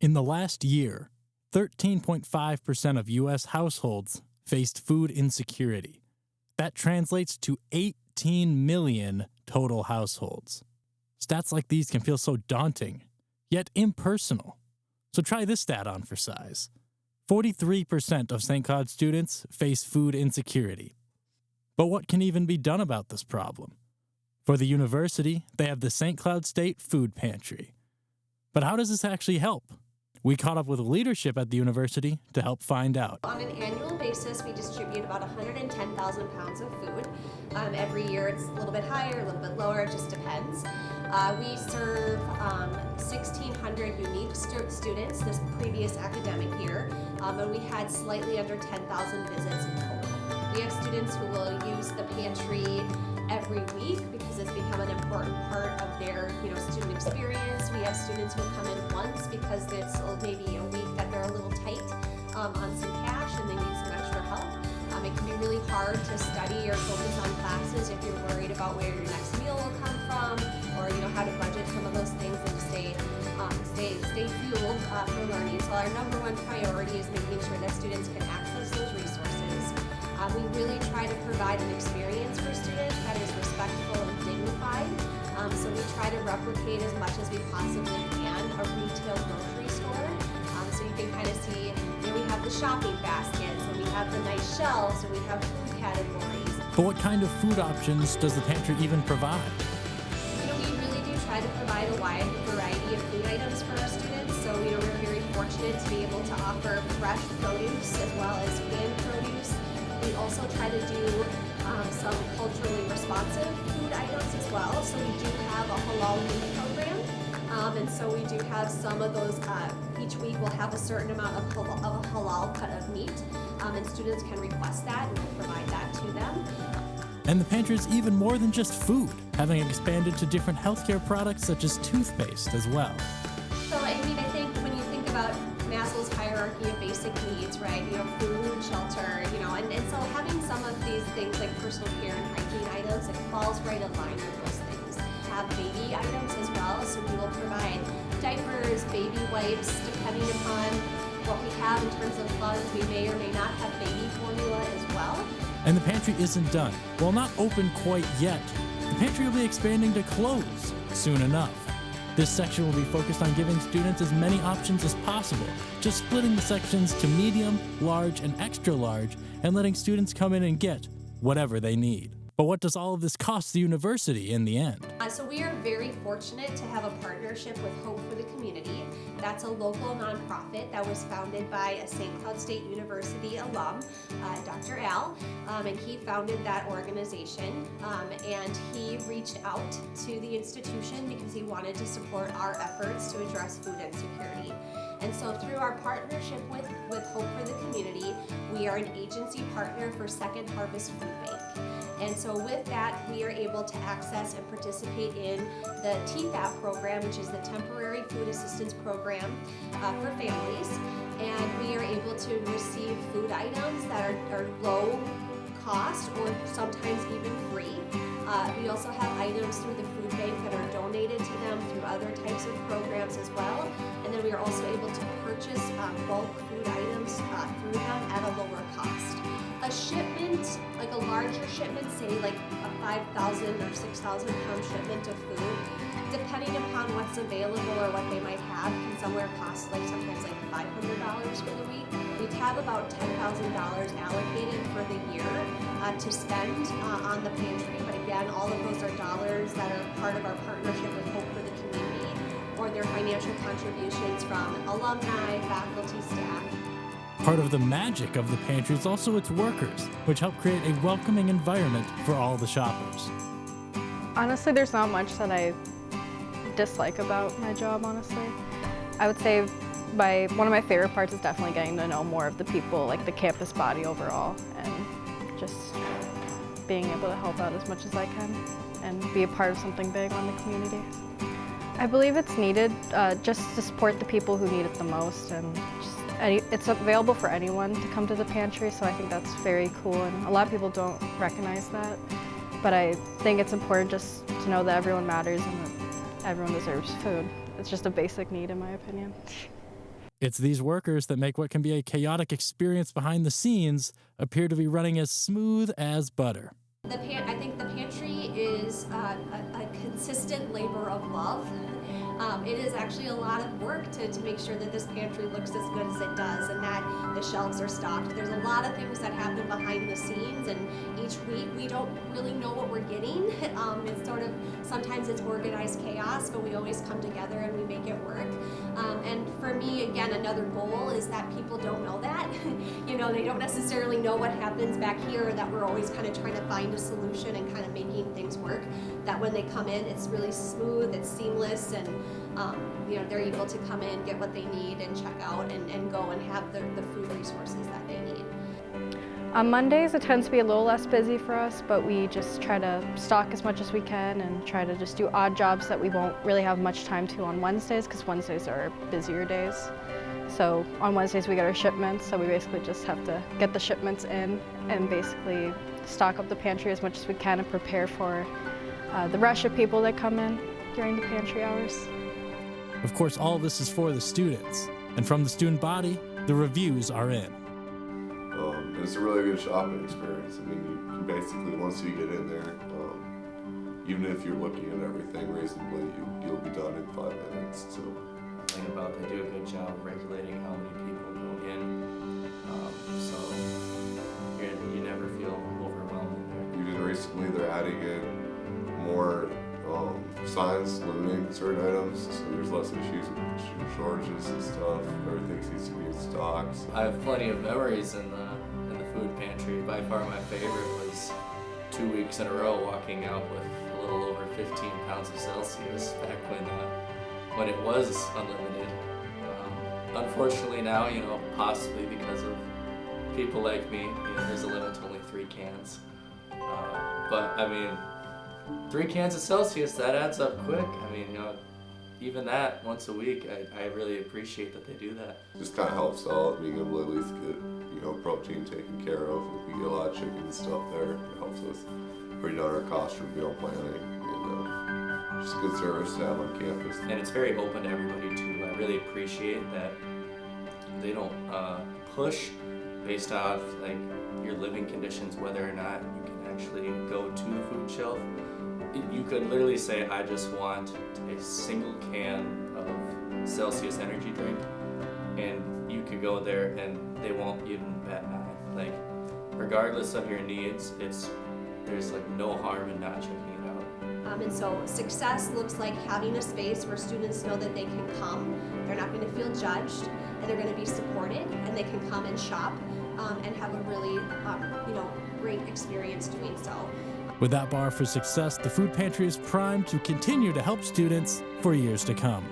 In the last year, 13.5% of U.S. households faced food insecurity. That translates to 18 million total households. Stats like these can feel so daunting, yet impersonal. So try this stat on for size. 43% of St. Cloud students face food insecurity. But what can even be done about this problem? For the university, they have the St. Cloud State Food Pantry. But how does this actually help? We caught up with leadership at the university to help find out. On an annual basis, we distribute about 110,000 pounds of food. Every year it's a little bit higher, a little bit lower, it just depends. We serve 1,600 unique students this previous academic year, and we had slightly under 10,000 visits in total. We have students who will use the pantry every week because it's become an important part of their student experience. We have students who come in once because it's maybe a week that they're a little tight on some cash and they need some extra help. It can be really hard to study or focus on classes if you're worried about where your next meal will come from, or how to budget some of those things and stay fueled for learning. So our number one priority is making sure that students can access those resources. We really try to provide an experience for students that is respectful and dignified. So we try to replicate as much as we possibly can a retail grocery store. So you can kind of see, we have the shopping baskets, and we have the nice shelves, and we have food categories. But what kind of food options does the pantry even provide? We really do try to provide a wide variety of food items for our students. So we're very fortunate to be able to offer fresh produce as well as canned produce. We also try to do some culturally responsive food items as well. So we do have a halal meat program, and so we do have some of those. Each week we'll have a certain amount of a halal cut of meat, and students can request that, and we'll provide that to them. And the pantry is even more than just food, having expanded to different healthcare products such as toothpaste as well. So I think when you think about Maslow's hierarchy of basic needs, right? Food, shelter, and so having some of these things like personal care and hygiene items, it falls right in line with those things. Have baby items as well, so we will provide diapers, baby wipes, depending upon what we have in terms of funds. We may or may not have baby formula as well. And the pantry isn't done. While not open quite yet, the pantry will be expanding to clothes soon enough. This section will be focused on giving students as many options as possible, just splitting the sections to medium, large, and extra large, and letting students come in and get whatever they need. But what does all of this cost the university in the end? So we are very fortunate to have a partnership with Hope for the Community. That's a local nonprofit that was founded by a St. Cloud State University alum, Dr. Al, and he founded that organization, and he reached out to the institution because he wanted to support our efforts to address food insecurity. And so through our partnership with Hope for the Community, we are an agency partner for Second Harvest Food Bank. And so with that, we are able to access and participate in the TFAP program, which is the Temporary Food Assistance Program for families. And we are able to receive food items that are low cost or sometimes even free. We also have items through the food bank that are donated to them through other types of programs as well. And then we are also able to purchase bulk food items through them at a lower cost. A shipment, like a larger shipment, say like a 5,000 or 6,000 pound shipment of food, depending upon what's available or what they might have, can somewhere cost sometimes $500 for the week. We have about $10,000 allocated for the year to spend on the pantry. But again, all of those are dollars that are part of our partnership with Hope for the Community, or their financial contributions from alumni, faculty, staff. Part of the magic of the pantry is also its workers, which help create a welcoming environment for all the shoppers. Honestly, there's not much that I dislike about my job, honestly. I would say one of my favorite parts is definitely getting to know more of the people, like the campus body overall, and just being able to help out as much as I can and be a part of something big on the community. I believe it's needed just to support the people who need it the most, and it's available for anyone to come to the pantry, so I think that's very cool, and a lot of people don't recognize that. But I think it's important just to know that everyone matters and that everyone deserves food. It's just a basic need, in my opinion. It's these workers that make what can be a chaotic experience behind the scenes appear to be running as smooth as butter. I think the pantry is a consistent labor of love. It is actually a lot of work to make sure that this pantry looks as good as it does and that the shelves are stocked. There's a lot of things that happen behind the scenes, and each week we don't really know what we're getting. It's sort of, sometimes it's organized chaos, but we always come together and we make it work. And for me, again, another goal is that people don't know that. They don't necessarily know what happens back here, that we're always kind of trying to find a solution and kind of making things work. That when they come in, it's really smooth, it's seamless, and they're able to come in, get what they need, and check out and go and have the food resources that they need. On Mondays, it tends to be a little less busy for us, but we just try to stock as much as we can and try to just do odd jobs that we won't really have much time to on Wednesdays, because Wednesdays are busier days. So on Wednesdays we get our shipments, so we basically just have to get the shipments in and basically stock up the pantry as much as we can and prepare for the rush of people that come in during the pantry hours. Of course, all of this is for the students, and from the student body, the reviews are in. It's a really good shopping experience. I mean, you basically, once you get in there, even if you're looking at everything reasonably, you'll be done in 5 minutes. So, they do a good job of regulating how many people go in, so you never feel overwhelmed in there. Even recently, they're adding in more signs limiting certain items, so there's less issues with shortages and stuff. Everything seems to be in stock. I have plenty of memories in the food pantry. By far my favorite was 2 weeks in a row walking out with a little over 15 pounds of Celsius back when it was unlimited. Unfortunately now, possibly because of people like me, there's a limit to only 3 cans. But I mean, 3 cans of Celsius, that adds up quick. I mean, even that once a week, I really appreciate that they do that. Just kind of helps out being able to at least get, protein taken care of. We get a lot of chicken and stuff there. It helps us bring down our cost for meal planning, and just good service to have on campus. And it's very open to everybody too. I really appreciate that they don't push based off your living conditions, whether or not you can actually go to the food shelf. You could literally say, I just want a single can of Celsius energy drink, and you could go there and they won't even bat an eye. Regardless of your needs, there's no harm in not checking it out. And so success looks like having a space where students know that they can come, they're not going to feel judged, and they're going to be supported, and they can come and shop and have a really great experience doing so. With that bar for success, the food pantry is primed to continue to help students for years to come.